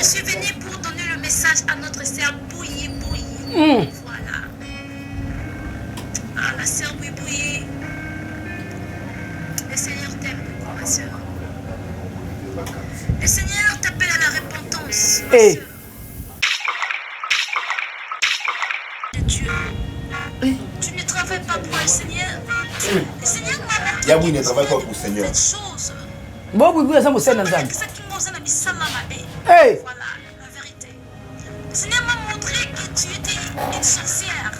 Je suis venue pour donner le message à notre sœur Bouilly. Voilà. Ah, la sœur Bouilly. Le Seigneur t'aime beaucoup, ma sœur. Le Seigneur t'appelle à la repentance, ma sœur. De Dieu. Tu ne travailles pas pour le Seigneur. Le Seigneur m'a dit. Yaboui ne travaille pas pour le Seigneur. Bon, oui, ça me sert dans ça. Hey. Voilà, la vérité. Le Seigneur m'a montré que tu étais une sorcière.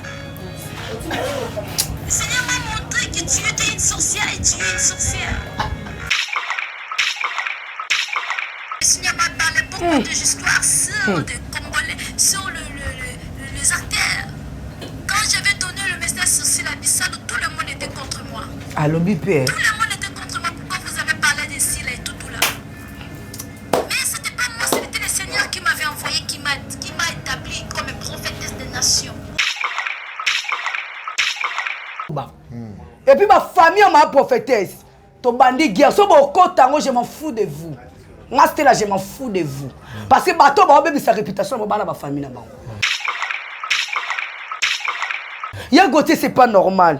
Le Seigneur m'a montré que tu étais une sorcière et tu es une sorcière. Le Seigneur m'a parlé beaucoup de histoires sur des Congolais, sur les artères. Quand j'avais donné le message sur la Bissade, tout le monde était contre moi. Allô, Bipé. Tout le monde était contre moi. Pourquoi vous avez parlé de Sila et tout là? Mais c'était pas moi, c'était le Seigneur qui m'avait envoyé, qui m'a établi comme prophétesse des nations. Et puis ma famille m'a prophétesse. Ton bandit guerre, so tango, je m'en fous de vous. Moi c'était là, je m'en fous de vous. Parce que bateau ba obébi sa réputation ba na ba famille na ba. Ya Gauthier, c'est pas normal.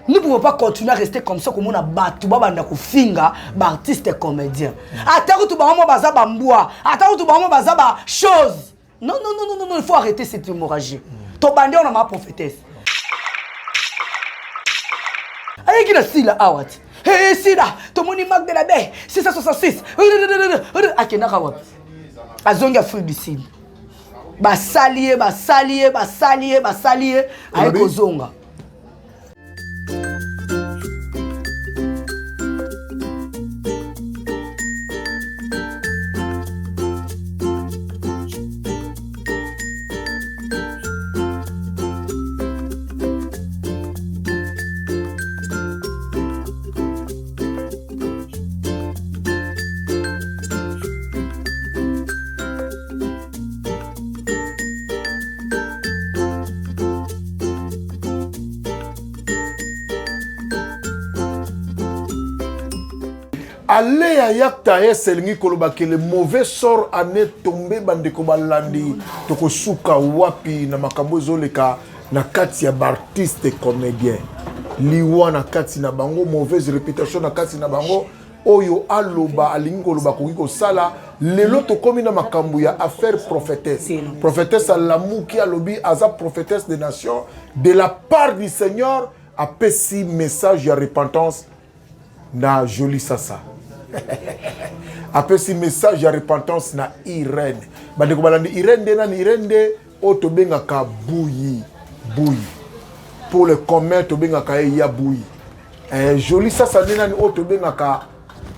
Nous ne pouvons pas continuer à rester comme ça comme on a battu banda ko finga ba artiste et comédien. Attends tu ba mo baza ba mboa, attends tu ba mo baza ba chose. Non, il faut arrêter cette hémorragie. Ton bandit on a ma prophétesse. Aïe qui na sila awat. Hey sila, ton moni mag de la baie, 666. Akena kawap. Azongi Afrique du Sud. Ba salier, aïe kozonga. Allez à yakta eselingi koloba que le mauvais sort ane tombé bande ko balandi toko suka wapi na makambo zoleka na kati ya artiste comédien liwa na kati na bango mauvaise réputation na kati na bango oyo aloba alingi koloba koki ko sala lelo to komi na makambo ya affaire prophétesse alamuki alobi aza prophétesse des nations de la part du Seigneur a pesi message ya repentance na Jolie Sasa. Après ce message de repentance na Irène. Bande ko balandi Irène de nan Irène de o to benga ka bouilli. Pour le commun to benga ka ya bouilli. Jolie Sasa de nan o to benga ka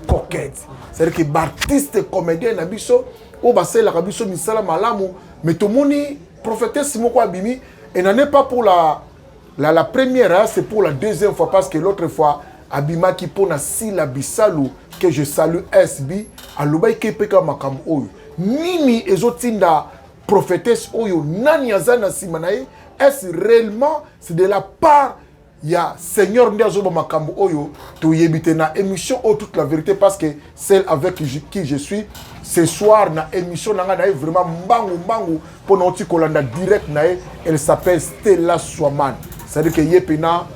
coquette. C'est-à-dire que artiste comédien na biso o ba sela ka biso misala malamu mais to moni prophétesse moko abimi et n'en est pas pour la première, c'est pour la deuxième fois parce que l'autre fois Abima qui pona Sila Bisalou que je salue SB alobay kepeka makam oyo nini ezotinda prophétesse oyo nani azana simanae est réellement c'est de la part ya Seigneur ndiazo makam oyo to yebite na émission oh toute la vérité parce que celle avec qui je suis ce soir na émission nanga na vraiment mbangu pour noti kolanda direct na elle s'appelle Stella Swaman c'est-à-dire que yepena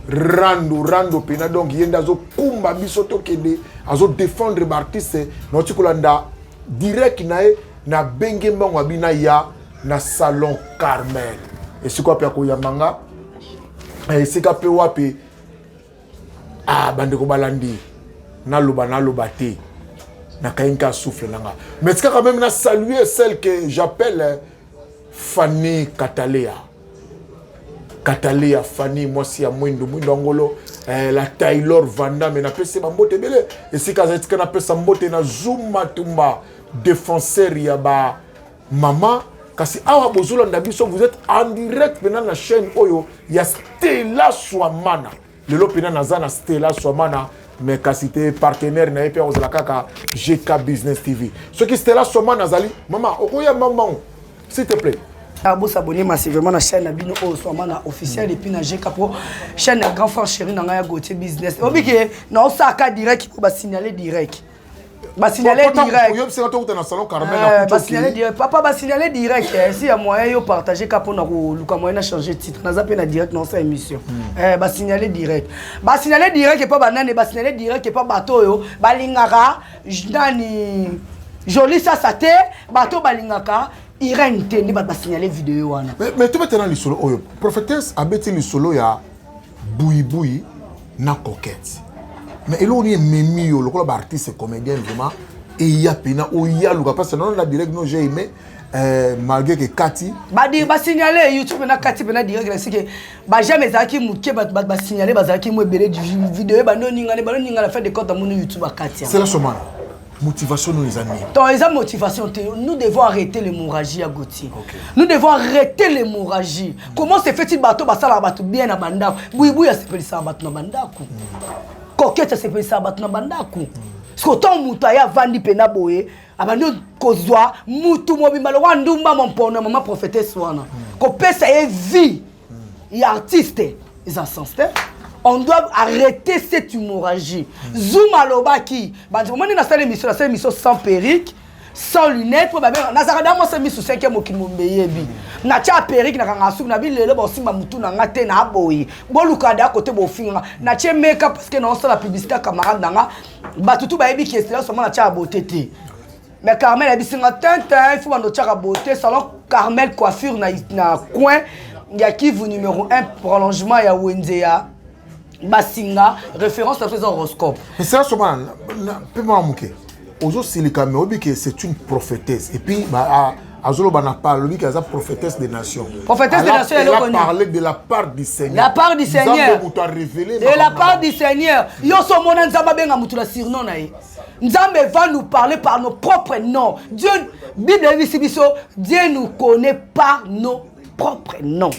rando pena donc yenda zo kumba biso to kende azo défendre l'artiste noti kolanda direct nae na benge mbango abina ya na salon Carmel et c'est quoi pia ko yamanga et c'est ka pe wapi bande ko balandi na loba te na kainka souffle nanga mais c'est quand même na saluer celle que j'appelle Fanny Cataléa Fanny moi si à Mwindo Ngolo la Taylor Vanda mais na pese mbote belé et si kazatika na pese mbote na Zuma Tumba défenseur ya ba mama kasi awa bozula ndabiso vous êtes en direct maintenant la chaîne oyo ya Stella Swamana lelo pena nazana Stella Swamana mais kasi te partenaire na epe ozala kaka GK Business TV ce qui Stella Swamana zali maman okoya maman s'il te plaît. Abo s'abonner massivement à la chaîne Abino Oswamana officiel et puis na GK pour chaîne grand frère chéri na Gauthier Business. Obike na osaka direct pour ba signaler direct. signaler direct. Papa va signaler direct. Si y a moyen de partager pour nous changer de titre. Nous avons direct dans cette émission. Va signaler direct. Va signaler direct et pas banane. Va signaler direct et pas bateau. Balingara, joli ça te. Bateau balingaka. Irène Tendi va signaler vidéo. Mais tu maintenant les solo. Prophétesse a bêté les solo ya boui na coquette. Mais il y a un artiste comédien vraiment et il y a pena ou il y a le parce que non la direct non j'ai aimé malgré que Cathy ba signaler YouTube na Cathy na direct c'est que ba jamais zaki muke ba signaler ba zaki mo belé du vidéo ba non ninga la fait de compte dans mon YouTube à Cathy. C'est la semaine motivation nous les amis. Donc les motivation nous devons arrêter l'hémorragie à Gauthier. Okay. Nous devons arrêter l'hémorragie. Comment se fait-il bateau ba sala bateau bien na banda. Boui ya se peut ça bateau na banda ko. Coquette se peut ça bateau na banda ko. Parce que tant mutu ya vandi pena boye abandi kozwa mutu mobimba lo ndumba mon pono maman prophétesse wana. Ko pesa e vie. Il artiste ils en sens. On doit arrêter cette hémorragie. Zoom alobaki. Bandi moment na salle émission sans perruque, sans lunettes pour babé nazarada mo se mi sous 5e okimombeyebi. Na tia perruque na kanga su na bi lelo ba simba mutu na ngate na boyi. Bo luka da côté bo finga. Na tia make up parce que non ça la publicité camarade nanga. Ba tutu ba yebi ki c'est seulement na tia beauté té. Mais Carmel a dit singa tintin, il faut ando tia beauté salon Carmel coiffure na coin. Il y a qui vous numéro 1 prolongement ya Wendea. Basinga, référence à son horoscope. Mais c'est là seulement, peux-moi moquer. Ozo Silika me que c'est une prophétesse. Et puis, Azolo Banapal, lui qui est la prophétesse des nations. Prophétesse des nations, elle a parlé de la part du Seigneur. La part du Seigneur. De la part du Seigneur. Yo somo na nzamba benga mutula surnom na ye. Nzambe va nous parler par nos propres noms. Dieu, Bible Dieu nous connaît par nos propres noms.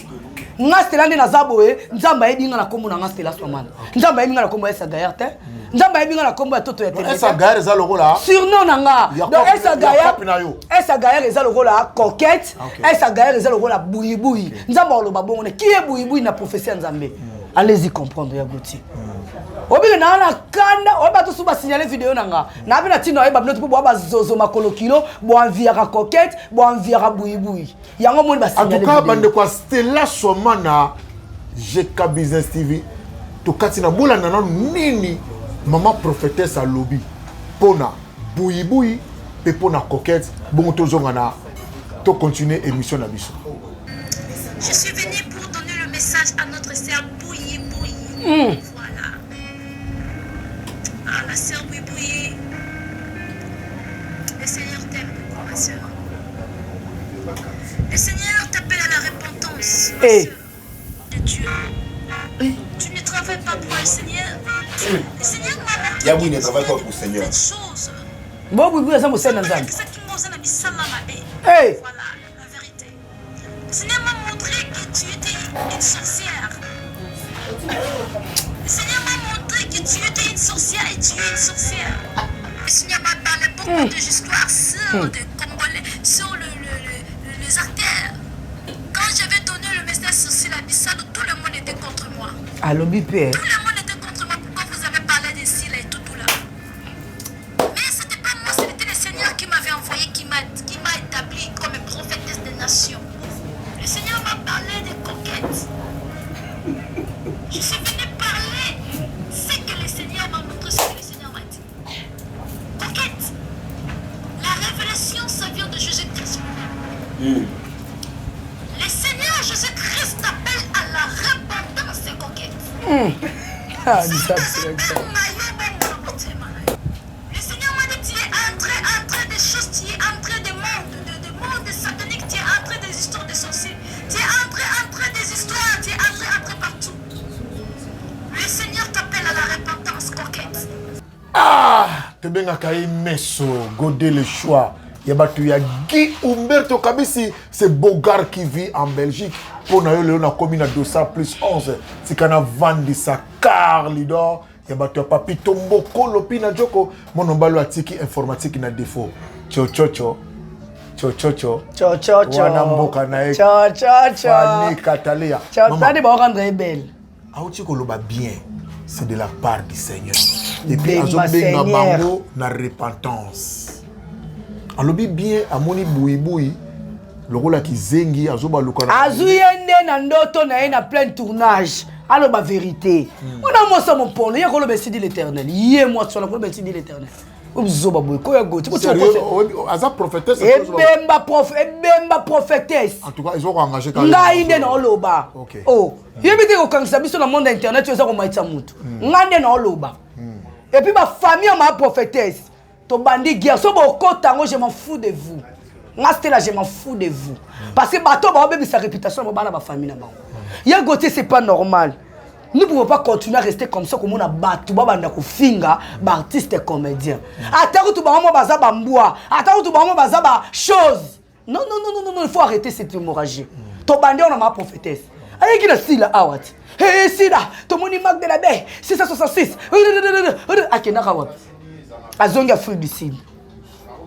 Ngastela ndi nazaboe nzamba yebinga na kombo na ngastela somana nzamba yebinga na kombo esa gaillard te nzamba yebinga na kombo ya toto ya télé esa gaillard eza lokola surnom nanga donc esa gaillard eza lokola coquette esa gaillard eza lokola boui nzamba oloba bongo qui est boui na prophétie nzambe allez-y comprendre ya Gauthier obike na na kanda oba to suba signaler vidéo nanga na bina tino ayeba bino to bo ba zozo makolo kilo bo enviera coquette bo enviera boui yango moni ba signaler en tout cas bande kwa Stella Somana GK Business TV to katina bola nana nini maman prophétesse à lobby pona boui pe pona coquette bon to zongana to continuer émission na biso. Je suis venu pour donner le message à notre sœur Boui. Voilà. Ah, la sœur Boui. Le Seigneur t'aime, ma sœur. Le Seigneur t'appelle à la repentance, ma sœur, de Dieu. Tu ne travailles pas pour le Seigneur. Le Seigneur m'a montré ne travaille pas pour le Seigneur. Chose. Bon, Boui, ça me sert dans ça. Hey. Voilà, la vérité. Le Seigneur m'a montré que tu étais une sorcière. Le Seigneur m'a montré que tu étais une sorcière et tu es une sorcière. Le Seigneur m'a parlé beaucoup de histoires sur des Congolais, sur les artères. Quand j'avais donné le message sur la Bissade, tout le monde était contre moi. Allô, Bipé. Tout le monde était contre moi. Pourquoi vous avez parlé de Sila et tout là? Mais c'était pas moi, c'était le Seigneur qui m'avait envoyé, qui m'a établi comme prophétesse des nations. Le Seigneur m'a parlé des coquettes. Je suis venu parler ce que le Seigneur m'a montré, ce que le Seigneur m'a dit. Coquette, la révélation, ça vient de Jésus-Christ. Le Seigneur Jésus-Christ t'appelle à la repentance, coquette. Ah, dis ça, c'est Le Seigneur m'a dit, tu es entré des choses, tu es entré des mondes sataniques, tu es entré des histoires de sorciers, tu es entré des histoires, tu es entré partout. Le Seigneur t'appelle à la repentance, coquette. Ah, te benga kai meso, godé le choix. Yabatu ya Guy Umberto Kabisi, c'est Bogart qui vit en Belgique. Pour na yo le na commune à 200+11. Si kana vandi sa car lidor, yabatu ya papi tombo kolopi na joko, mon mbalo atiki informatique na défaut. Cho. Wana mboka na e. Cho. Fani Katalia. Cho, tadi ba rendre belle. Auti koloba bien. c'est de la part du Seigneur. Et puis azobenga bango na repentance. Alobi bien amoni boui le rôle qui zengi azoba lukana. Azuyende na ndoto na na plein tournage. Alors ma vérité. On a moi ça mon pont, il y a le Messie de l'Éternel. Yé moi sur la le Messie de l'Éternel. Ozoba boy ko ya go. Tu peux aza prophétesse. Ebemba prophétesse. En tout cas, ils ont engagé quand Ngainde na oloba. Oh, yebite ko kangisa biso na monde internet tu ça ko maitsa mutu. Ngande na oloba. Et puis ma famille ma prophétesse. To bandi guerre so bo kotango je m'en fous de vous. Ngaste là je m'en fous de vous. Parce que bato ba obebi sa réputation ba na ba famille na bango. Ya Gauthier c'est pas normal. Nous ne pouvons pas continuer à rester comme ça comme on a battu banda ko finga ba artiste et comédien. Attends tout ba mo baza ba mboa, attends tout ba mo baza ba chose. Non, il faut arrêter cette hémorragie. To bandi on a ma prophétesse. Ayi ki na sila awat. Hey sila, to moni mag de la baie, 666. Akena kawa. Azonga Afrique du Sud.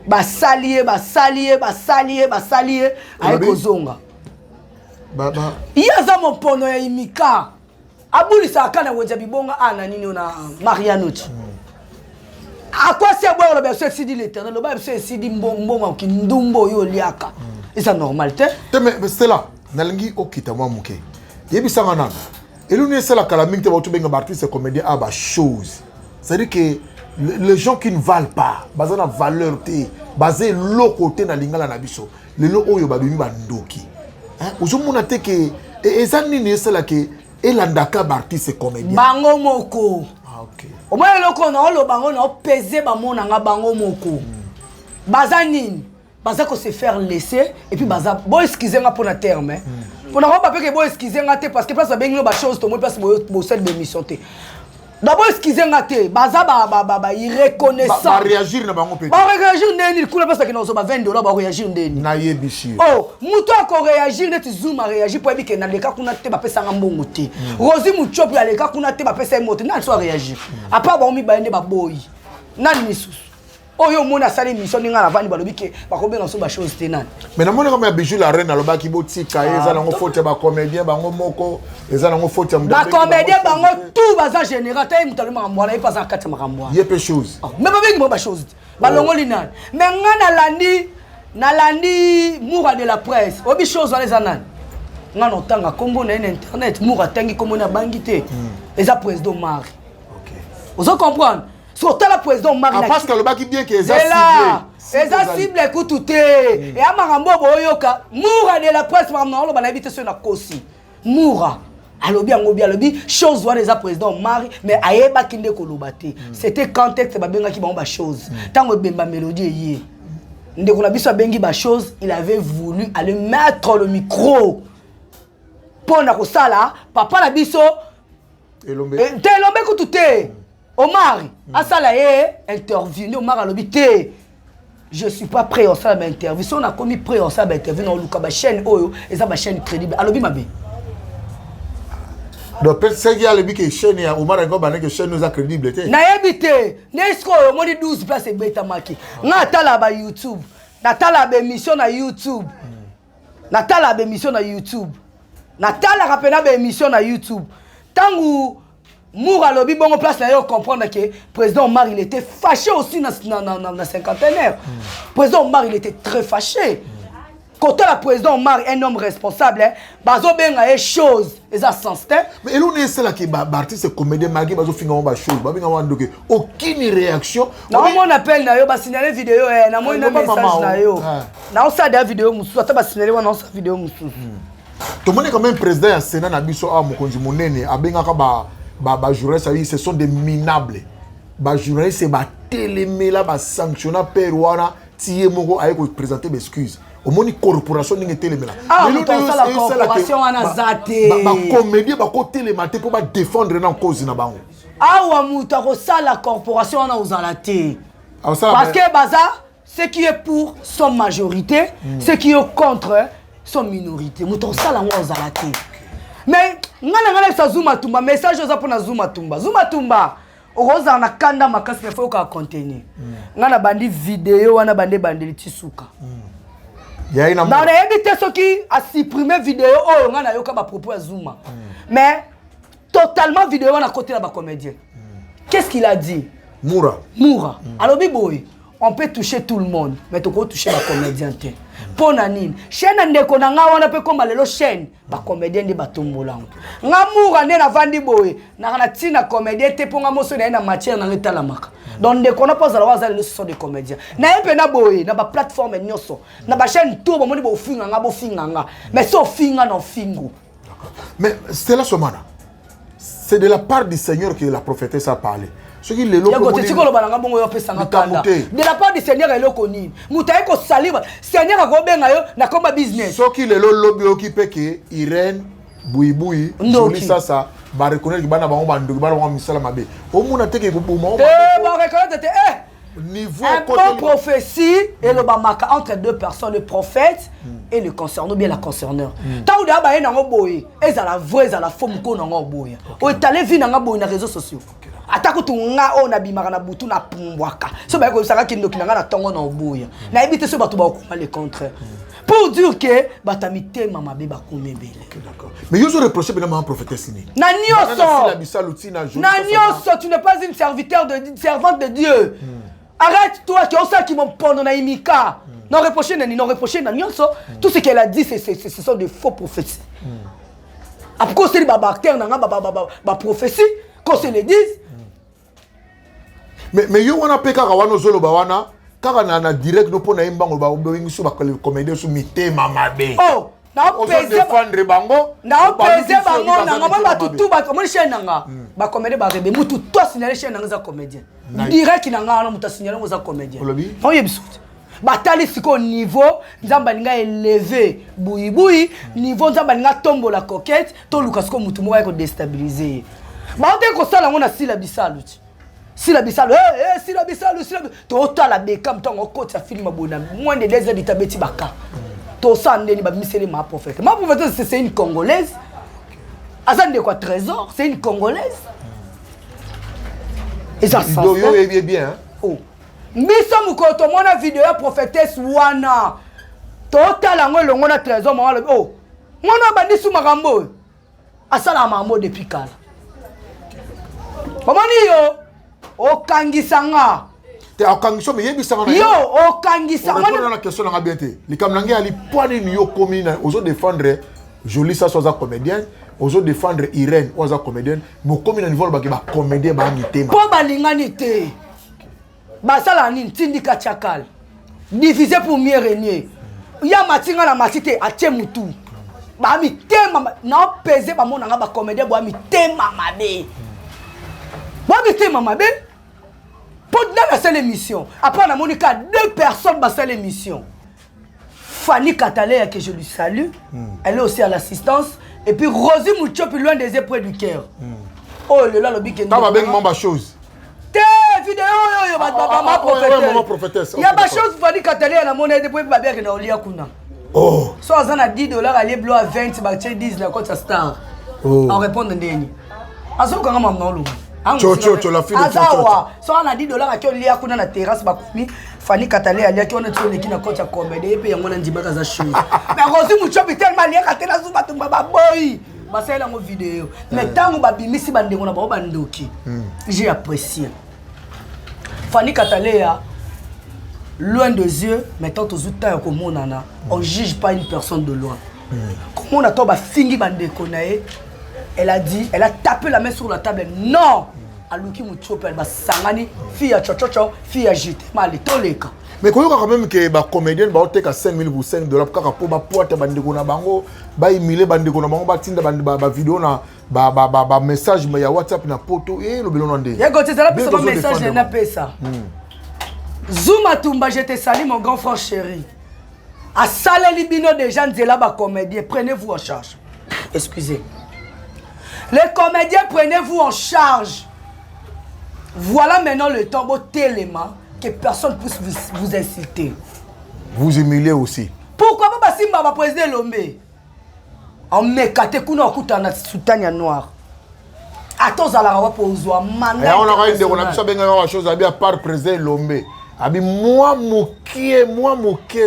Ba salier ayi kozonga. Yaza mon pono ya imika. Abuli sa kana wenza bibonga ana nini na Marianochi. À quoi c'est boire le berceau Sidi l'Éternel, le berceau Sidi mbongo ki ndumbo yo liaka. Et ça normal te? Mais c'est là, nalingi okita mwa muke. Yebi sangana. Elune c'est la calamité ba tu benga artiste comédien a ba chose. C'est-à-dire que les gens qui ne valent pas, basé na valeur té, basé lo côté na lingala na biso. Le lo oyo ba bimi ba ndoki. Hein, ozomona te ke ezani ni c'est là que elandaka ba artiste comédien. Bango moko. Ah OK. Au moins loko na lo bango na peser ba mona nga bango moko. Bazanini, baza ko se faire laisser et puis baza bo excuser nga pour na terme. Pour na pas que bo excuser nga te parce que place bengi ba chose to mo place bo cette émission te. D'abord excuser nga te, baza ba irreconnaissant. Ba réagir na bango peut. Ba réagir ndeni kula parce que na zo ba $20 ba réagir ndeni. Na yebishi. Oh, muto ko réagir net zoom a réagir pour que na leka kuna te ba pesa nga mbongo te. Rosi muchopi ya leka kuna te ba pesa moto na so réagir. A part ba mi ba ende ba boy. Nani misusu. Oyo mona sali mission ninga na vandi balobi ke ba ko benga so ba chose te nani. Mais na mona comme ya bijou la reine aloba ki botika eza na ngo faute ba comédien bango moko eza na ngo faute ya ba comédien bango tout baza général ta mutalo makambo na e pas en 4 makambo. Yé pe chose. Mais ba bengi ba chose. Ba longoli nani. Mais nga na landi moura de la presse. Obi chose dans les anan. Nga no tanga kombo na internet moura tangi kombo na bangité. Eza président Mari. OK. Vous comprenez? Surtout la président Mari. Parce que le baki bien que eza ciblé. Eza ciblé kutu te. Et amarambo boyoka moura de la presse makambo na ba invité sur na kosi. Moura. Alobi angobi alobi chose doit les président Mari mais ayeba kinde kolobate. C'était contexte ba benga ki ba chose. Tango bemba mélodie yé. Ndeko na biso bengi ba chose, il avait voulu aller mettre le micro. Pour na kosala, papa na biso Elombe. Te lombe kutu te. Omar, asala ye interview, ni Omar alobi te. Je suis pas prêt en ça ba interview. Si on a commis prêt en ça ba interview na luka ba chaîne oyo, eza ba chaîne crédible. Alobi mabe. Donc c'est qu'il a le bi que chaîne ya Omar ngo ba que chaîne nous a crédible te. Na yebite, nesko yo modi 12 place beta maki. Na tala ba YouTube. Na tala ba émission na YouTube. Na tala ba émission na YouTube. Na tala rapena ba émission na YouTube. Tangu Moura lobi bongo place na yo comprendre que président Omar il était fâché aussi dans cinquantenaire. Président Omar il était très fâché. Quand le président Omar un homme responsable, bazo benga e chose, eza sens te. Mais elone c'est là que ba artiste comédien malgré bazo finga ba chose, ba benga wandoke aucune réaction. Na mon appel na yo ba signaler vidéo na mon message na yo. Na o sa da vidéo musu, ata ba signaler wana sa vidéo musu. To mone quand même président ya Sénat na biso a mokonzi monene abenga ka ba journaliste ce sont des minables. Ba journaliste c'est ba télémela ba sanctionner peruana tié moko aye ko présenter des excuses. Au moins corporation ninge télémela. Ah, mais la corporation ana zate. Ba comédien ba ko télématé pour ba défendre na cause na bango. Ah wa muta ko ça la corporation ana ozalate. Parce que baza ce qui est pour son majorité, ce qui est contre son minorité. Muta ça la ozalate. Mais ngana sa Zuma Tumba message oza pour na Zuma Tumba. Zuma Tumba oza na kanda makasi mais faut ka contenir. Ngana bandi vidéo wana bande tisuka. Ya ina na éviter ceux qui a supprimé vidéo oh ngana yoka ba propos ya Zuma. Mais totalement vidéo à côté de la comédien. Qu'est-ce qu'il a dit? Moura. Alors, Biboy, on peut toucher tout le monde, mais tu peux toucher la comédien. Pour Nanine, chaîne ndeko na nga wana pe comme lelo chaîne ba comédien de batombola. Nga Moura ne na vandi boy, na tina comédien te ponga moso na matière na ngeta la maka. Donc ndeko na pas la waza le sont des comédiens. Na pe na boy, na ba plateforme nyoso, na ba chaîne tout ba moni bo finga nga bo finga nga. Mais so finga no fingo. Mais c'est la somana. C'est de la part du Seigneur que la prophétesse a parlé. Ce qui est le de la part du Seigneur, elle est connue. Moutaïko saliba, Seigneur a gobenga yo na komba business. Ce qui est le lobby occupé que Irène Bouiboui, joli ça, va reconnaître que bana ba on bandu ba on misala mabe. Au mona teke ko bouma on. Ba reconnaître niveau un bon prophétie et le bamaka entre deux personnes, le prophète et le concerneur, bien la concerneur. Tant que d'abord na ngoboye, eza la voix, eza la forme ko na ngoboye. O étalé vie na ngoboye na réseaux sociaux. Atako tu nga ona bimaka na butu na pumbwaka. So ba ko saka kindo kinanga na tongo na oboya. Na ebite so batu ba ko le contraire. Pour dire que batamite mama be ba komebele. D'accord. Mais yo so reprocher bien maman prophétesse ni. Na nyoso. Na nyoso, tu n'es pas une servante de Dieu. Arrête-toi qui ont ça qui m'ont pondre na imika. Non reprocher na nyoso. Tout ce qu'elle a dit ce sont des faux prophéties. Après qu'on se dit bactère na ba prophétie, qu'on se le dise. Mais yo wana peka wana zolo ba wana kaka na direct no pona imbango ba obewingi so ba comédie so mitema mabe. Oh, na pèse défendre bango. Na pèse bango na ngaba ba tutu ba comme chaîne nanga. Ba comédie ba rebe mutu to signaler chaîne nanga za comédien. Direct nanga na muta signaler ngo za comédien. On yebisuti. Batali siko niveau nzamba linga élevé boui niveau nzamba linga tombo la coquette to luka siko mutu mo ko déstabiliser. Ba on te ko sala ngona sila bisalu. Sila bisalu sila bisalu to to la bekam to ngoko ta film abona moins de 2 heures ditabeti baka. To sande ni ba miseli ma prophète. Ma prophète c'est une congolaise. Azande quoi trésor, c'est une congolaise. Et ça ça. Yo bien. Oh. Misa mukoto mona vidéo ya prophétesse wana. Totala ngo longo na trésor mwana oh. Mwana bandi su makambo. Asala mambo depuis kala. Mamani yo okangisanga. Te okangiso me yebisanga na yo okangisanga. On a la question na bien te. Li kamnangi ali poani ni yo komina ozo défendre joli ça soit comédien. Ozo défendre Irène oza comédienne. Mo komina niveau ba ba comédien ba mitema. Po balingani te. Basala nini tindika chakal diviser pour mieux régner ya matinga na matite atie mutu ba mi tema na pèse ba mona nga ba comédien ba mi tema mabe pour la seule émission après na monika 2 personnes ba seule émission Fanny Katalea que je lui salue elle est aussi à l'assistance et puis Rosie Mouchopi loin des près du cœur oh le là le big ta ba beng mamba chose vidéo yo ma prophétesse. Il y a pas chose Fanny Katalea na monnaie depuis ba bien que na olia kuna. Oh. So azana $10 aller blow à 20 ba 10 na côté star. En répondre ndeni. Azo kanga mamna lo. Cho la fille de Azawa. So ana $10 akio lia kuna na terrasse ba kumi Fanny Katalea alia kiona tu leki na côté comédie et puis yango na ndimaka za show. Mais Rosie Mouchopi tellement lia katela zuba tumba ba boy. Basela ngo vidéo. Mais tango ba bimisi bandengo na ba bandoki. J'ai apprécié. Fanny Katalea, loin des yeux, mais tant aux outils comme on ne juge pas une personne de loin. Comment on a tombé fingi bande konae, elle a dit, elle a tapé la main sur la table. Non, aluki muchope, elle va sangani, fille à chochocho, fille à jite, mal toleka. Mais quand même que ba comédienne ba oteka 5000 pour $5 kaka po ba poate bande kona bango, ba imile bande kona bango ba tinda bande ba vidéo na ba message mais ya WhatsApp na poto et le belon ndé. Ya gote ça la message na pesa. Zuma Tumba, je te salue mon grand frère chéri. À Salé Libino des gens de là-bas comédiens, prenez-vous en charge. Excusez. Les comédiens, prenez-vous en charge. Voilà maintenant le tombeau téléma que personne puisse vous insulter. Vous humiliez aussi. Pourquoi pas Simba va présider l'Ombe? En mekate kuna okutana soutania noir. Attends à la rawa pour ouzwa mandat. Et on aura une on a besoin de chose à part président l'Ombe. Abi moi moké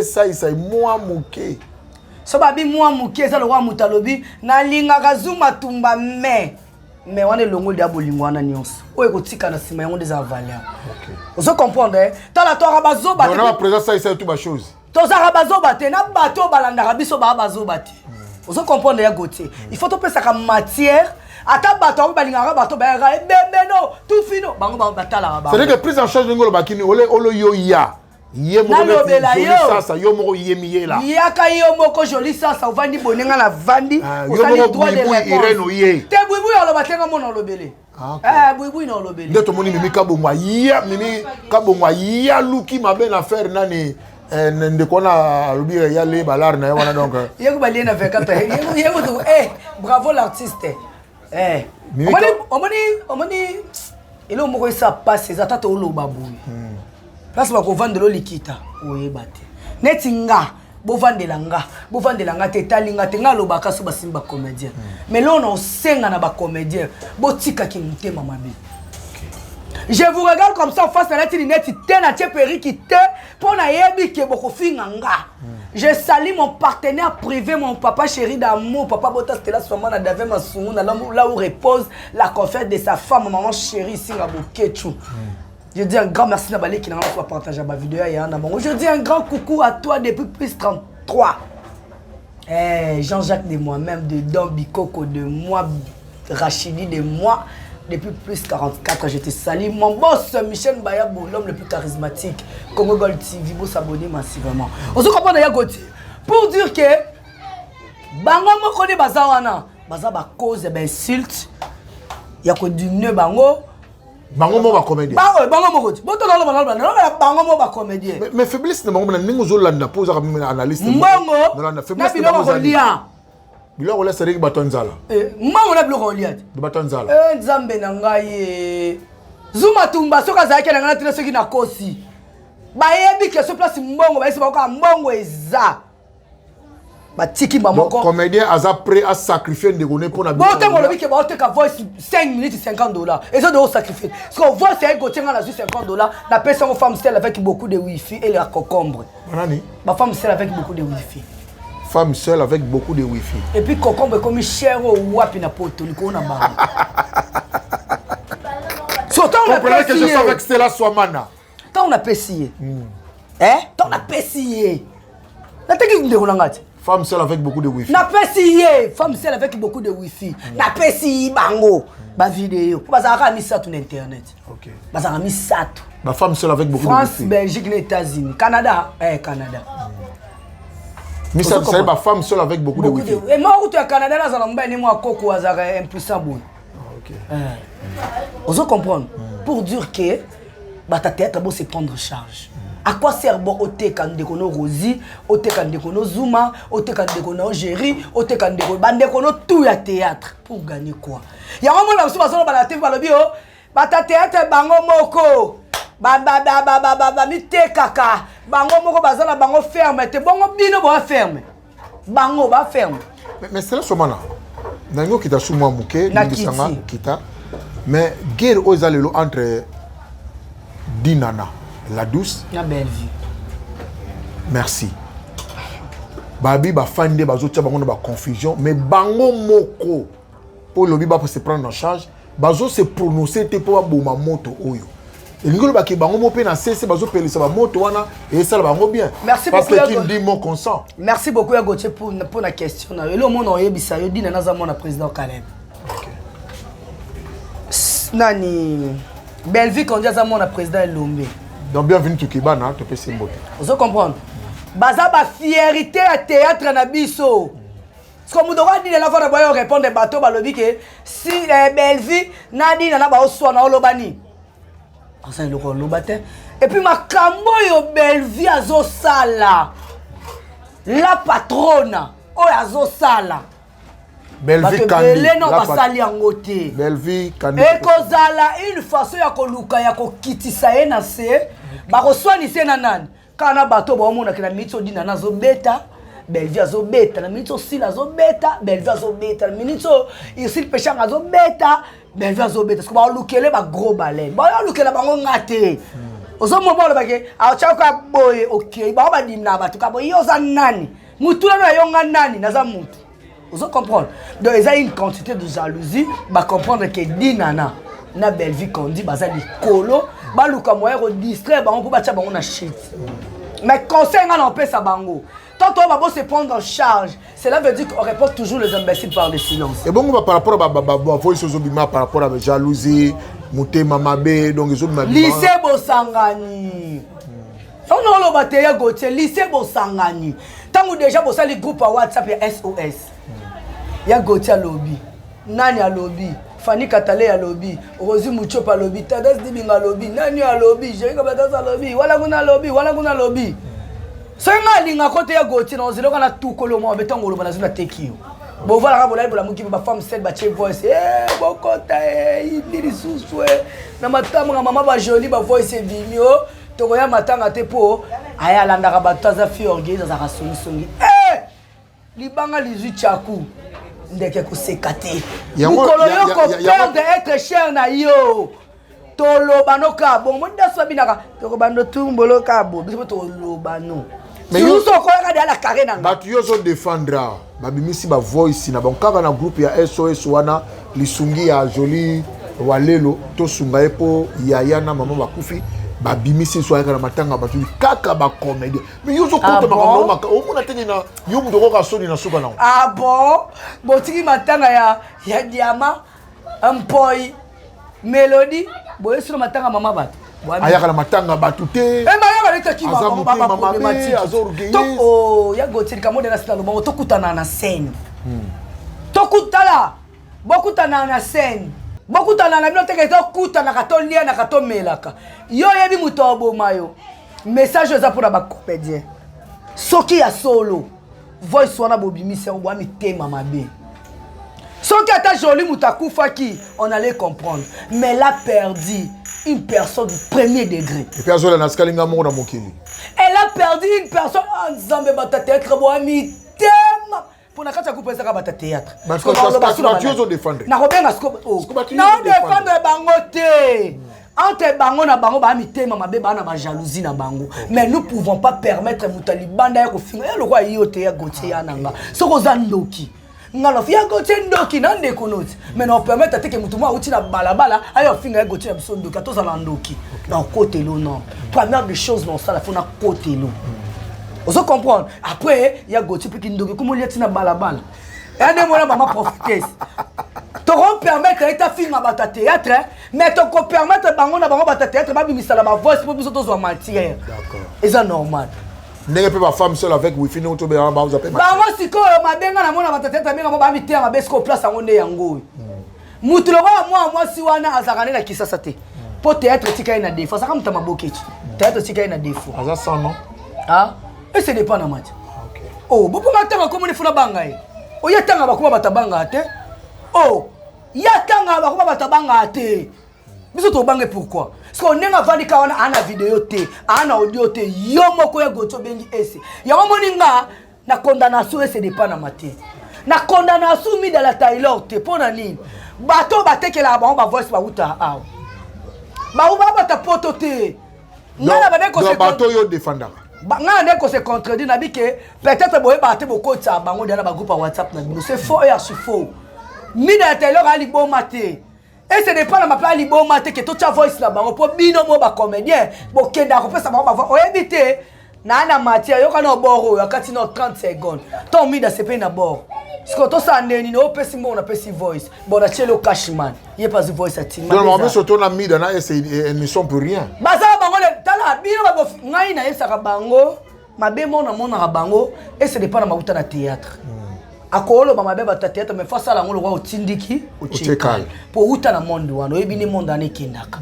ça moi moké. So babi moi moké ça le roi mutalobi na linga Zuma Tumba mais on est longo de bolingo wana nyonso oyo kotika na sima yango des valeur. OK. Vous comprenez? Tant la toi bazo ba. On a présent ça c'est tout ba chose. Tozara bazo ba te na bato balanda biso ba bazo ba te. Vous comprenez ya Gauthier? Il faut topé ça comme matière. Ata bato balingara bato ba bébé no tout fino bango ba batala ba. C'est que prise en charge de ngolo bakini olo yo ya. Yemo ça yo moko yemiye la. Yaka yo moko joli ça vandi bonenga na vandi. Yo moko ireno ye. Te buibu yo lo batenga mona lobele. Buibu no lobele. Ndeto moni mimi kabongwa ya mimi kabongwa ya luki mabe na faire nani ndekona lobi ya le balar na wana donc. Yego bali na 24 yego bravo l'artiste. Omoni il moko ça passe ça tata olo babu. Place ba ko vendre lo likita oyeba te neti nga bo vandela nga te talinga te nga lo bakaso basimba comédien mais là on senga na ba comédien bo tika ki mutema mabe. Je vous regarde comme ça en face na neti te na tcheperi ki te pour na yebi ke boko finga nga. Je salue mon partenaire privé, mon papa chéri d'amour, papa Bota Stella Swamana Davé Masungu, là où repose la confesse de sa femme, maman chérie Singa Bokechu. Je dis un grand merci Nabalé qui n'a pas partagé ma vidéo. Je dis un grand coucou à toi depuis plus 33. Jean-Jacques de moi-même, de Don Bikoko, de moi, Rachidi de moi, depuis plus 44. Je te salue. Mon boss Michel Bayabo, l'homme le plus charismatique. Congo Gold TV, vous s'abonnez massivement. On se comprend d'ailleurs Gauthier. Pour dire que Bango mo connaît Bazawana. Baza ba cause d'insulte. Il y a que du nœud Bango. Bango mo ba comédien. Bango mo koti. Boto lolo bango mo ba comédien. Mais faiblesse na bango na ningo zolanda poza ka analyste. Mbongo. Na faiblesse na bango lia. Biloko la seri batonzala. Mbongo na biloko lia. De batonzala. Nzambe na ngai. Zuma tumba soka zaki na ngana tina soki na kosi. Ba yebi ke so place mbongo ba esi ba ko mbongo eza. Batiki mamoko comédien aza prêt à sacrifier de donner pour na bon te mo lobi ke ba te ka voice 5 minutes $50 et ça de sacrifier parce que voice c'est Gauthier na $50 na pesa une femme seule avec beaucoup de wifi et la concombre nani ma femme seule avec beaucoup de wifi femme seule avec beaucoup de wifi et puis concombre comme cher au wapi na poto liko na ba surtout on a que je suis avec Stella Swamana quand on a pessillé quand on a pessillé la technique de Ronangati. Femme seule avec beaucoup de wifi. Na pessier, femme seule avec beaucoup de wifi. Na pessier bango, ba vidéo. Bazara mis ça sur internet. OK. Bazara mis ça tout. Ma femme seule avec beaucoup France, de wifi. France, Belgique, les États-Unis, Canada, Canada. Mais ça c'est ma femme seule avec beaucoup de wifi. Et moi où tu es Canada là ça l'embête moi coco azara impuissant bon. OK. Vous comprendre pour dire que ba ta tête bon c'est prendre charge. À quoi sert bon ote kande kono Rosie, ote kande kono Zuma, ote kande kono Géry, ote kande kono bande kono tout ya théâtre pour gagner quoi? Ya moment là sur bazolo ba TV ba lobi o, ba ta théâtre bango moko. Ba mi te kaka. Bango moko bazala bango ferme, te bongo bino ba ferme. Bango ba ferme. Mais c'est là Swamana. Nango kita suma muke, ndisanga kita. Mais guerre ozalelo entre Dinana la douce. La belle vie. Merci. Babi ba fande bazotia bango na confusion mais bango moko pour lobi ba se prendre en charge bazo se prononcer te pour boma moto oyo. Et ngolo ba ke bango mo pe na cesse bazo pelisa ba moto wana et ça bango bien. Merci parce beaucoup. Parce que qui dit mon consent. Merci beaucoup à Gauthier pour la question. Et le monde oyebisa yo dina na za mon président Caleb. OK. Nani Belleville quand dia za mon président Lombe. Donc bienvenue to Kibana, tu peux s'imboter. Vous comprenez? Baza ba fierté à théâtre na biso. Parce que Moudora dit la fois na boyo répondre bateau ba lobi que si Belleville na dit na ba oso na olobani. Ça le ko lobate. Et puis makambo yo Belleville azo sala. La patrona o azo sala. Belleville Kandi. Non basali angote. Belleville Kandi. Et kozala une façon ya koluka ya kokitisa ye na se. Ba koswani se na nani. Kana bato ba omona ke na mitso dina na zo beta. Belleville azo beta na mitso sila zo beta. Belleville azo beta na mitso ici pechanga azo beta. Belleville azo beta. Parce que ba olukele ba gros balai. Ba olukele bango ngate. Ozo mo ba ke a chaka boye okay. Ba ba dimna ba tuka boye yo za nani. Mutu na yo nga nani na za mutu. Vous comprenez? Donc, il y a une quantité de jalousie. Bah comprendre que Dinana, na belle vie qu'on dit, bah ça dit colo, bah le camoyer distrait, bah on peut battre, bah on a shit. Mais conseil, on peut ça bango. Tant qu'on va se prendre en charge, cela veut dire qu'on répond toujours les imbéciles par le silence. Et bon, par rapport à voice aux par rapport à la jalousie, monter mamabe, donc les autres lycée Bosangani. On a le bataille Gauthier, lycée Bosangani. Tant que déjà vous avez le groupe à WhatsApp, il y a SOS. Il y a Gauthier à lobby, Nani à lobby, Fanny Katale à lobby, Rosie Mouchop à lobby, Tadas Dibing à lobby, Nani à lobby, Jerry Kabatas à lobby, Walaguna lobby, Walaguna lobby. Si vous avez côté Gauthier, vous avez tout le monde, vous avez tout le tekio. Bon voilà, vous avez la mouki, ma femme c'est battre voice. Eh, bon côté, il dit sous na matama maman ba joli ba voice vimio. Tokoya matanga te po aya landaka bataza fi orgueil za rasoni songi. Eh! Libanga lizu chaku. Ndeke ko sekate. Mukolo yoko peur d'être cher na yo. Tolobano ka bon monda so binaka. Tokobando tumbolo ka bo. Biso tolobano. Mais yo so ko ka de la carré nanga. Ba tu yo so défendra. Ba bimisi ba voice na bon kaka na groupe ya SOS wana lisungi ya joli walelo to sunga epo yaya na mama bakufi. Ba bimisi so na matanga ba tu kaka ba comédie. Mais yo so ko to ba o mona tenge na yo mu doko ka soni na suka na. Ah bon? Botiki matanga ya diama ampoi melody boye sur matanga mama bat. Ayaka na matanga batute. Mayaka leta ki mama problématique azorgueil. Oh, ya Gauthier kamode na sita lobango tokutana na scène. Tokutala. Bokutana na scène. Bokutana na bino teke tokutana ka to lia na ka to melaka. Yo yebi muto oboma yo. Message za pour ba comédien. Soki ya solo. Voice wana bobimisa o bami tema mabe. Soki ata joli mutakufa ki, on allait comprendre. Mais là perdu une personne du premier degré. Et puis azola na skalinga mo na mokili. Elle a perdu une personne en Zambé bata théâtre boami tema. Pour na kata couper ça bata théâtre. Parce que tu os défendre. Na robenga sko. Non défendre bango te. Entre bango na bango ba mi tema mabe ba na ba jalousie na bango. Mais nous pouvons pas permettre mutali banda ya ko finga. Le roi yo te ya Gauthier ya nanga. Soko za ndoki. Ngalo fia Gauthier ndoki na ndeko noti. Mais non permettre que mutuma uti na balabala ayo finga Gauthier biso ndoki atoza na ndoki. Na côté lo non. Première des choses dans ça la faut na côté lo. Vous comprenez? Après il y a Gauthier qui ndoki comme il y a tina balabala. Et ande mona maman prophétesse. T'auront permettre ta fille à battre théâtre, mais tu peux permettre bango na bango battre théâtre, ba bimisa la voix pour biso to zo mentir. D'accord. Et ça normal. N'est pas femme seule avec wifi no to be ba vous appelle. Bango siko mabenga na mona battre théâtre benga ba miter ma besko place ngonde yango. Mutu lo moi si wana azakane na kisasa te. Po théâtre tika ina défaut, ça comme ta mabokechi. Théâtre tika ina défaut. Aza sans non. Ah, et c'est dépend na match. OK. Oh, bopo matanga comme ni funa banga e. O yatanga bakuma batabanga te. Oh, yatanga bakuma batabanga te. Biso to bange pourquoi? Parce qu'on nenga vandi ka wana ana vidéo te, ana audio te, yo moko ya Gauthier bengi ese. Ya moninga na condamnation ese dépend na maté. Na condamnation mi de la Taylor te pona nini? Bato batekela ba voice ba uta aw. Ba uba bata poto te. Ngana ba ko se bato yo défendaka. Nga ndeko se contredit na bike peut-être boye ba te boko tsa bango na ba groupe WhatsApp na bino c'est faux et archi faux. Mi de la Taylor ali bon maté. Et ce n'est pas ma place libo maté que toute ta voice là bango pour bino mo ba comédien bo kenda ko pesa ba voix o éviter na na matière yo kana boro ya kati no 30 secondes ton mi da sepe na bord ce que to sa ndeni no pesi mo na pesi voice bon na chelo cashman il pas de voice à tinga non mais surtout na mi da na émission pour rien baza bango le tala bino ba ngai na yesa ka bango mabe mo na mona ka bango et ce n'est pas na mabuta na théâtre akolo ba mabe ba théâtre mais face à la ngolo wa otindiki ochekal pour uta na monde wana oyebini monde ane kindaka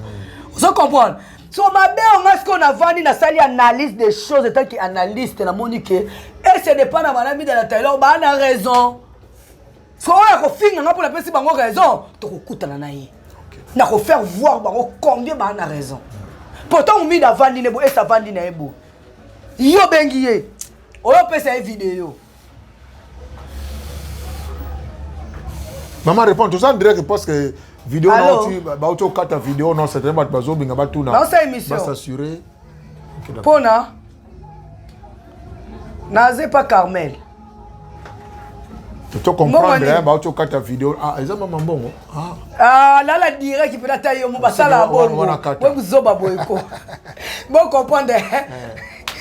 vous comprenez so mabe on a ce qu'on a vendu na sali analyse des choses étant qui analyste na monique et ce n'est pas na malami de la Taylor ba na raison so ya ko finga nga pour la pesi bango raison to ko kutana na ye na ko faire voir bango combien ba na raison pourtant on mi da vandi ne bo et ça vandi na ebo yo bengiye oyo pesa une vidéo. Maman répond tout ça en direct parce que vidéo non tu ba auto kata vidéo non c'est vraiment bazo binga ba tout na. Dans cette émission. Va s'assurer. Pona. Nazé pas Carmel. Tu comprendre, bah tu as ta vidéo. Ah, ils ont maman bon. Ah, là la direct qui peut la tailler au basa la bonne. Ouais, vous zoba boyko. Bon comprendre.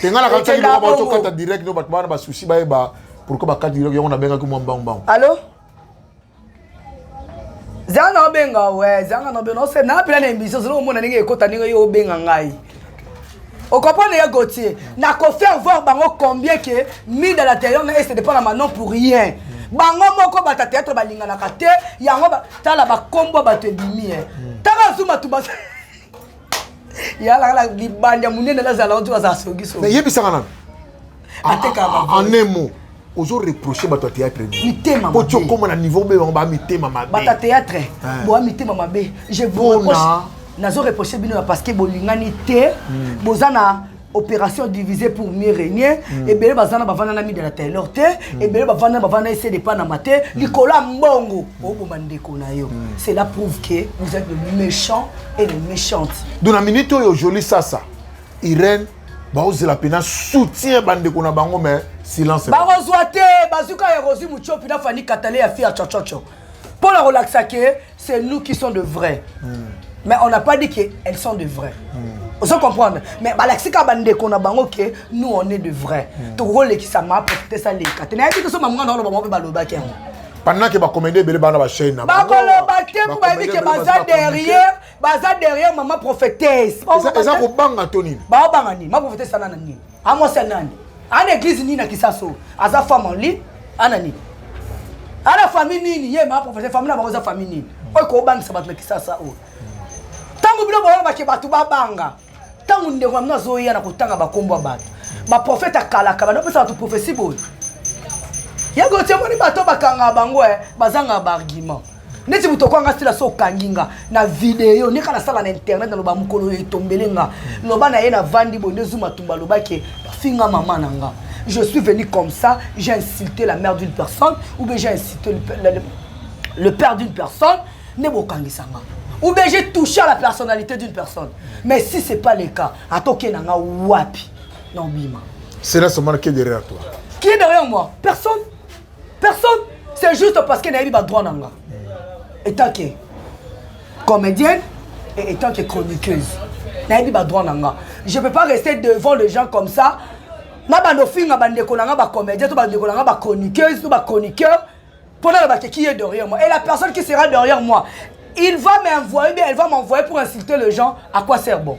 Tu as la cantique de bah tu as ta direct no ba souci ba pourquoi ba direct on a benga comme bon. Allô? Zanga benga ouais, zanga no benga, c'est na pila na émission, c'est le moment na ninga ekota ninga yo benga ngai. Au comprenez ya Gauthier, n'a qu'à faire voir bango combien que mis dans l'intérieur mais c'est dépend la non pour rien. Bango moko bata théâtre balinga na kate, yango ba tala ba combo ba te bimi. Tala zuma tu ba. Ya la libanda munene la zala on za sogi so. Mais yebi sanga na. Ateka ba. En un mot, ozo reprocher ba théâtre ni. Mitema. Po tu comme na niveau be ba mitema mabe. Bata théâtre. Bo mitema mabe. Je vous reproche. Nazo reproché bino parce que bolingani te bozana opération divisée pour mieux régner et belé bazana bavana na mi de la tailleur te et belé bavana essayer de pas na mater likola mbongo o bomandeko na yo. Cela prouve que vous êtes de méchants et de méchantes. Dans la minute où joli ça Irène ba ozela pena soutien bandeko na bango mais silence. Ba rozwate bazuka ya Rosi Muchopi na Fanny Katale ya fia chochocho. Pour la relaxer c'est nous qui sommes de vrais. Mais on n'a pas dit qu'elles sont de vraies. Vous comprenez? Mais Balaxika Bande qu'on a bango que nous on est de vrais. Tout rôle qui ça m'a prêté ça les quatre. N'a dit que ce maman dans le moment baloba qui. Pendant que ba commander belé bana ba chaîne na. Ba baloba te pour ba dit que baza derrière maman prophétesse. Ça ko banga toni. Ba banga ni, ma prophétesse ça nani. A moi c'est nani. En église ni na kisaso. Aza femme en ligne, anani. A la famille ni yé ma prophétesse famille na ba famille ni. Oy ko banga ça ba kisasa o. Tango bino ba ke batu babanga tango ndeko mna zoya na kutanga bakombo batu ba prophète akalaka ba pesa batu prophétie boy ya Gauthier moni bato bakanga bango bazanga ba argument neti mutoko anga stila so kanginga na vidéo ne kana sala na internet na loba mukolo etombelenga loba na ye na vandi bonde zuma tumba loba ke finga maman nanga je suis venu comme ça j'ai insulté la mère d'une personne ou bien j'ai insulté le père d'une personne ne bokangisanga. Ou bien j'ai touché à la personnalité d'une personne. Mais si ce n'est pas le cas, attends qu'il y a un wapi. Non, bima. C'est là seulement qui est derrière toi. Qui est derrière moi? Personne. Personne. C'est juste parce qu'il y a un droit nanga. Étant que comédienne et étant que chroniqueuse. Je ne peux pas rester devant les gens comme ça. Je ne peux pas comédienne, chroniqueuse, chroniqueur. Pendant qui est derrière moi. Et la personne qui sera derrière moi. Il va m'envoyer, bien elle va m'envoyer pour insulter les gens. À quoi sert bon?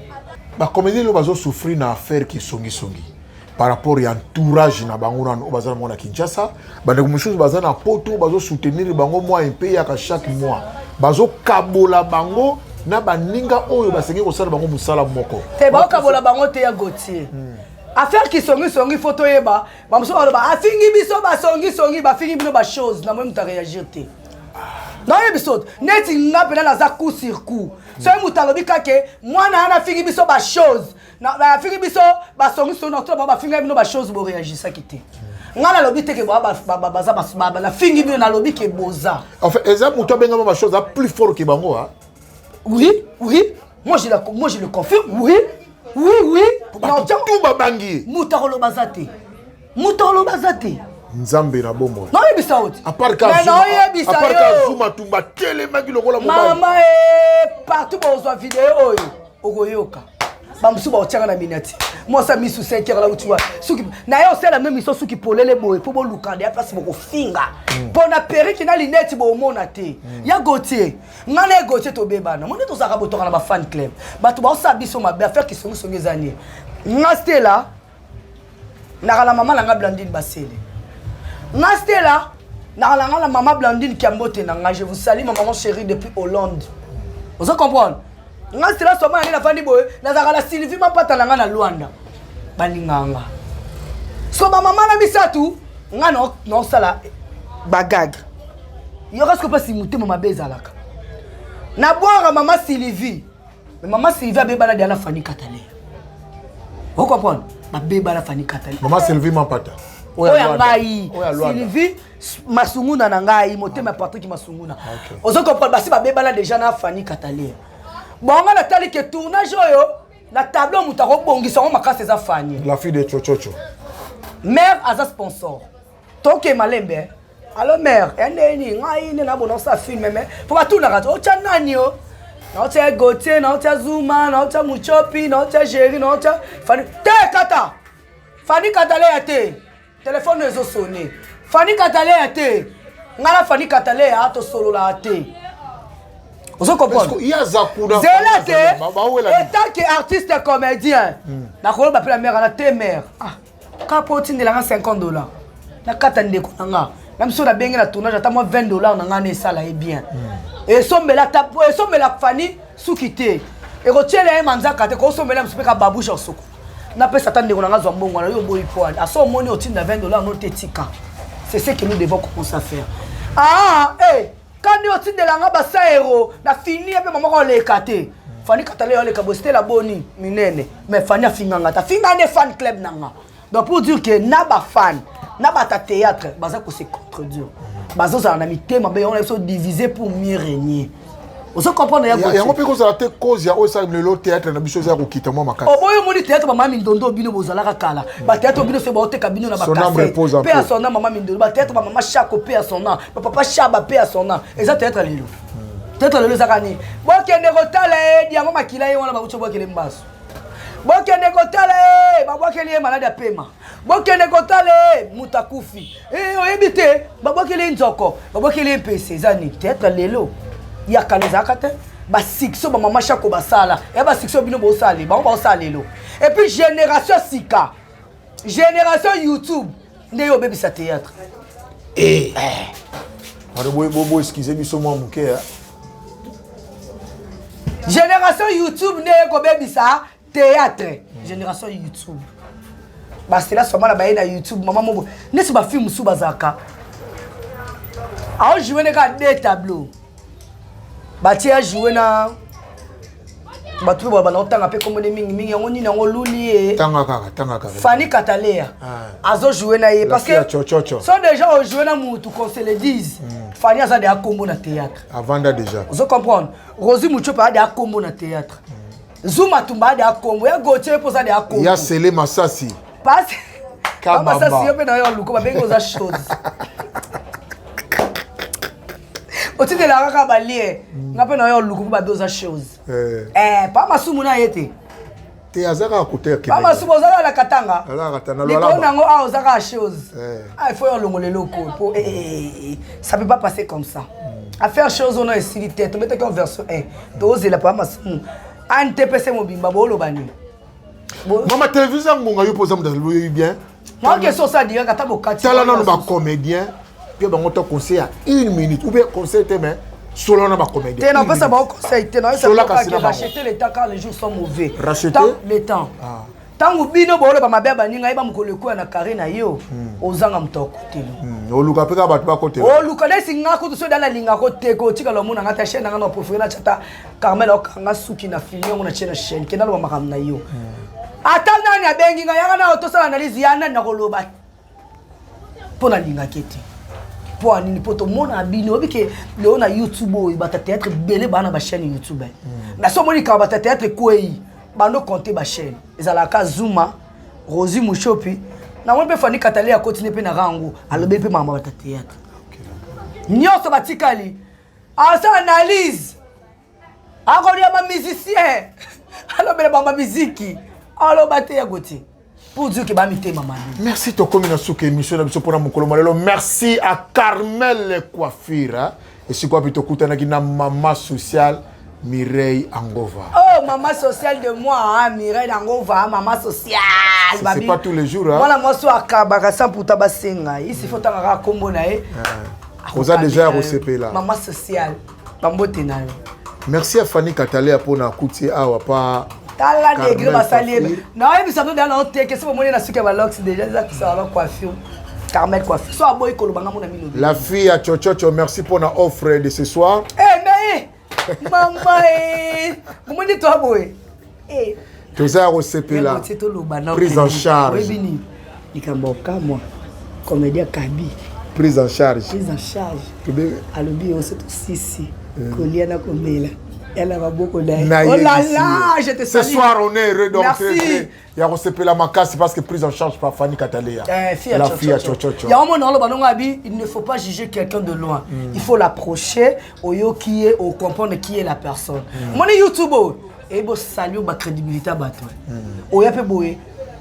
Bah comme ils ont souffert d'une affaire qui songi par rapport à l'entourage na bango na bazana mona Kinshasa, bah de choses bazana poto bazo soutenir bango moi un pays à chaque mois. Bazo kabola bango na baninga oyo basengi ko sala bango musala moko. Te ba kabola bango te ya Gauthier. Affaire qui songi photo yeba, ba muso ba afingi biso ba songi ba fingi bino ba chose na même ta réagir te. Non, épisode. Net il n'a pas dans coup sur coup. C'est un moutarde que moi na fini biso ba chose. Na ba fini biso ba songi so na ba fini bino ba chose bo réagir ça kité. Ngala lobi te ke ba la fini bino na lobi ke boza. En fait, exemple moutarde benga ba chose plus fort que bango hein. Oui. Moi je le confirme. Oui. Non, tout ba bangi. Moutarde lo bazate. Nzambe na bombo. Non yebisa oti. À part ka Zuma tumba telema ki lokola mobali. Mama partout bozwa vidéo oyo okoyoka. Bamusu ba otianga na minati. Moi ça mis sous 5 heures là où tu vois. Souki na yo c'est la même histoire souki polele boy pour bolukande ya place boko finga. Pour na perruque na linette bo mona te. Ya Gauthier. Ngana Gauthier to bebana. Moni to zaka botoka na ba fan club. Batu ba osabi so ma ba faire qui sont ezanie. Ngaste là. Na la maman la Blandine Basele. Nasté là, la maman Blandine Kiambote nanga, je vous salue ma maman chérie depuis Hollande. Vous comprenez? Nasté là seulement la famille boy, la Sylvie m'a pas talanga na Luanda. Balinganga. So ma maman na misatu, nga non sala bagag. Yo reste pas si muté mama bezalaka. Na boire maman Sylvie. Mais maman Sylvie a bébé na Fanny Katale. Vous comprenez? Ma bébé na Fanny Katale. Maman Sylvie m'a pas ta. Oya ngai Sylvie masunguna na ngai motema Patrick masunguna ozo comprendre basi ba bebana déjà na Fanny Katale bonga na tali ke tournage oyo na tableau mutako bongisa ngo makase za Fanny la fille de Chochocho mère aza sponsor toke malembe Allô mère, ngai na bon ça film mais faut pas tout na rato. O tia nani o. Na tia Gauthier, na tia Zuma, na tia Muchopi, na tia Jerry, na tia Fanny. Te kata. Fanny Katale ate. Téléphone ezo sonné. Fanny Katale ate. Ngala Fanny Katale a to solo la ate. Vous comprenez? Il y a Zakuna. Zélate. Étant qu'artiste et comédien. Na ko ba la mère na te mère. Ah. Quand potine de la $50. Na katande ko nga. Même si on a bien la tournage, attends moi $20 na ça là est bien. Et somme la tapo, et somme la Fanny sous quitter. Et retiens les manzaka te ko somme la msupeka babouche en soko. Na pe satande ko nga zombongo na yo boy point. A so moni au de $20 no tetika. C'est ce que nous devons commencer à faire. Ah, quand nous au de la ngaba sa héros, na fini et maman on les écarté. Fanny Katale on les kabosté la boni minene, mais Fanny a finganga ta fingane fan club nanga. Donc pour dire que naba fan, naba ta théâtre, baza ko se contredire. Baza ça en amitié, mais on est divisé pour mieux régner. Vous comprenez? Il y a un peu comme ça la cause il y a aussi le théâtre na biso za ko kita moi makasi. Oh boyo moni théâtre maman mindondo bino bozala kala. Ba théâtre bino se ba te kabino na ba café. Paix à son nom maman mindondo, ba théâtre maman Chako paix à son nom, papa Chaba paix à son nom. Et ça théâtre lelo. Théâtre lelo zakani. Bo kende kotala diango makila ye wana ba kucho bo kele mbaso. Bo kende kotala ba bo kele malade ya pema. Bo kende kotala mutakufi. Oyebite ba bo kele nzoko, ba bo kele mpese zani théâtre lelo. Il y a quand les actes, bah sixo, bah maman Chako bah ça là, et bah sixo bino bah ça bah on va ça lelo. Et puis génération Sika, génération YouTube, néo baby ça théâtre. Bobo excusez moi mon cœur. Génération YouTube néo baby ça théâtre. Génération YouTube. Bah c'est là seulement la baie na YouTube, maman mobo. N'est-ce pas film sous bazaka. Alors jouer les gars des tableaux. Bati a joué na batu ba na otanga pe comme mingi ngoni na ngoluli tanga kaka Fanny Katale azo joué na parce que sont déjà au joué na mutu qu'on se le dise Fanny a des combo na théâtre avant déjà vous comprenez Rosie Muchopa a des combo na théâtre Zuma Tumba a des combo ya Gauthier posa des combo ya Sele Masasi parce que Masasi pe na yo luko ba bengo za chose. Au-dessus de la raka balie, on appelle un loup pour deux choses. Pas ma soumuna yete. Te azaka côté pas ma soumuna la katanga. Les conango a osaka chose. Ah il faut un longo les locaux pour ça peut pas passer comme ça. À faire chose on a essayé tête, on mettait qu'en version 1. Doser la pas ma soumuna. NTPC mobimba bolo bani. Maman télévision ngonga yo posa mdalo bien. Moi question ça dire kata bokati. Tala na ba comédien. Puis on te conseille à 1 minute ou bien conseil mais solo na ba comédien. Tu n'as pas ça ba conseil, tu n'as pas racheter les temps quand les jours sont mauvais. Racheter les temps. Tant que bino bolo ba mabe ba ninga iba mukole ko na kare na yo ozanga mtoko telo. Oluka peka batu ba côté. Oluka les singa ko so dala linga ko te ko tika lo muna ngata chaîne ngana profil na chata Carmel okanga suki na filio na chaîne kena lo makam na yo. Ata nani abengi nga yanga na oto sala analyse yana na koloba. Pona linga kete. Pour nini poto mona bino bike le na YouTube ba théâtre belé ba na ba chaîne YouTube na so moni ka ba théâtre kwei ba no compter ba chaîne ezala ka Zuma Rosie Muchopi na mo be Fanny Katale a continuer pe na rango alobe pe mama ba théâtre nyoso batikali asa analyse akoli ya ba musicien alobe ba musique aloba te ya goti. Pour dire que maman. Merci to komina souke émission na biso pona mokolo malelo. Merci à Carmel Coiffure et c'est quoi plutôt kutana ki na maman sociale Mireille Angova. Oh maman sociale de moi hein, Mireille Angova, maman sociale. C'est pas tous les jours hein. Voilà moi so akabaka sans pour tabasenga. Ici faut tanga kombo na e. Vous a déjà recépé là. Maman sociale. Bambote na yo. Merci à Fanny Katale pour na kutie awa pa Tala degré basalier. Non, mais ça nous donne un thé que c'est pour moi na suka balox déjà ça ça va coiffure. Carmel coiffure. So aboy kolobanga mon ami. La fille à Chochocho, merci pour la offre de ce soir. Mais maman comment dit toi boy? Tout ça recépé là. Prise en charge. Oui, Nikamboka moi. Comédien Kabi. Prise en charge. Prise en charge. Alobi on c'est aussi Koliana Komela. Elle a beaucoup d'aide. Na Oh là ici. là, je te Ce salue. soir, on est heureux Merci. d'entrer. Il y a Rosepela Makasi parce que prise en charge par Fanny Katalea. La fille à Chochocho. Il y a un moment il ne faut pas juger quelqu'un de loin. Il faut l'approcher, au comprendre qui est la personne. Mon YouTube, et bon salut ma crédibilité à battre. Oya pe boye.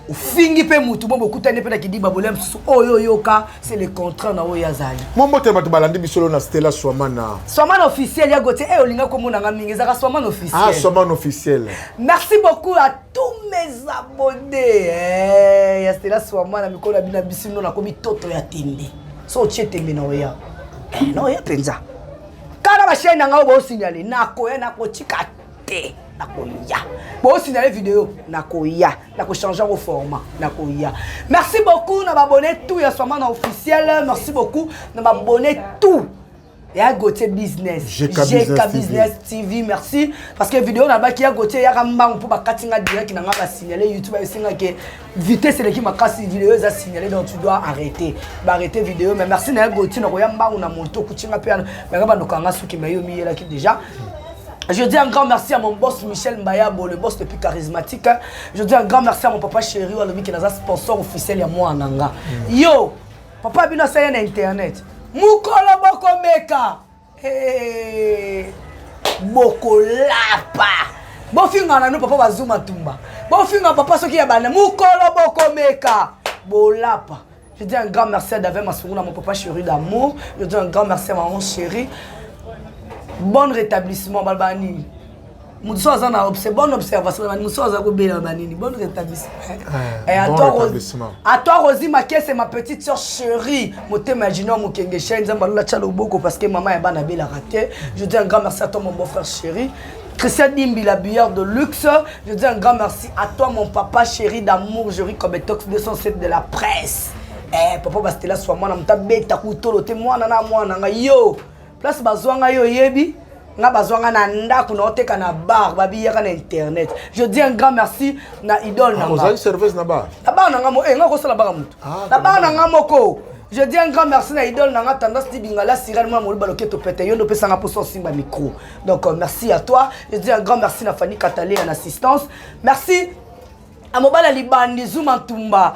Au fingi pe mutu bon beaucoup tane pe na kidi babolem su oyo yoka c'est le contrat na oya zali. Mon moto matu balandi bisolo na Stella Swamana. Swamana officiel ya gote e olinga ko mona mingi zaka Swamana officiel. Ah, Swamana officiel. Merci beaucoup à tous mes abonnés. Ya Stella Swamana mikolo bina bisino na komi toto ya tende. So chete na oya. No ya penza. Kana ba chaîne nga bo signaler na ko ya na ko chikate. Nakoya. Bon signaler vidéo nakoya, nako changer au format nakoya. Merci beaucoup na abonné tout ya Swamana officiel. Merci beaucoup na abonné tout. Et à Gauthier Business. GK Business TV. Merci parce que vidéo na ba ki ya Gauthier ya kamba pour ba katinga direct na nga signaler YouTube et singa que vitesse le ki makasi vidéo za signaler donc tu dois arrêter. Ba arrêter vidéo mais merci na Gauthier na koya mbangu na monto kuchinga pe na nga ba ndokanga suki mayo mi là qui déjà. Je dis un grand merci à mon boss Michel Mbayabo, le boss le plus charismatique. Je dis un grand merci à mon papa chéri, qui est un sponsor officiel à moi en Anga. Yo, papa bino ça y est internet. Mukolo boko meka. Hey, boko lapa. Bo finga na no papa bazuma tumba. Bo finga papa soki ya bana mukolo boko meka. Bo lapa. Je dis un grand merci à David Massourou, mon papa chéri d'amour. Je dis un grand merci à maman chérie. Bon rétablissement, Balbani. C'est bonne observation. Bon rétablissement. Et à toi, Rosie, ma caisse, c'est ma petite soeur chérie. Parce que maman est bonne à raté. Je dis un grand merci à toi, mon beau-frère chéri. Christian Dimbi, la bière de luxe. Je dis un grand merci à toi, mon papa chéri d'amour, Jury Kobetox 207 de la presse. Eh, papa Bastela, soit moi, je bête, moi, yo. Place bazwanga yo yebi nga bazwanga na ndako na oteka na bar babi yaka na internet. Je dis un grand merci na idole nanga. Vous avez service na bar. Na bar nanga mo nga ko sala bar mutu. Na bar nanga moko. Je dis un grand merci na idole nanga tendance di bingala siral moi molu baloke to pete yo ndo pesa nga poso simba micro. Donc merci à toi. Je dis un grand merci na Fanny Katalé en assistance. Merci à Mobala Libandi, Zouma Tumba,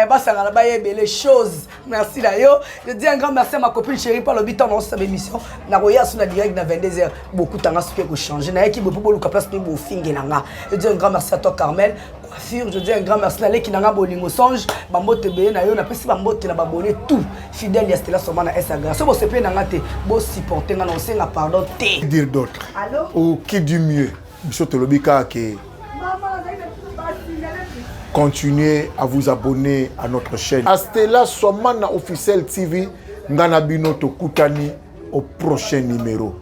Bassanga les choses. Merci d'ailleurs. Je dis un grand merci à ma copine chérie par le bitan dans cette émission. Nagoya sur la direct dans 22h. Beaucoup de temps à ce que vous changez. Naïe qui beaucoup de place pour vous finir. Je dis un grand merci à toi Carmel. Coiffure, je dis un grand merci à l'équipe qui n'a pas bolingo songe. Bambo tebe na yo na pesi bambo qui n'a pas abonné tout. Fidèle ya Stella Swamana Instagram. Si vous se payez na te, vous supportez na on na pardon te. Dire d'autres. Allô? Ou qui du mieux. Monsieur Tolobika qui continuez à vous abonner à notre chaîne. Stella Swamana officiel TV, Ngana Bino Tokutani au prochain numéro.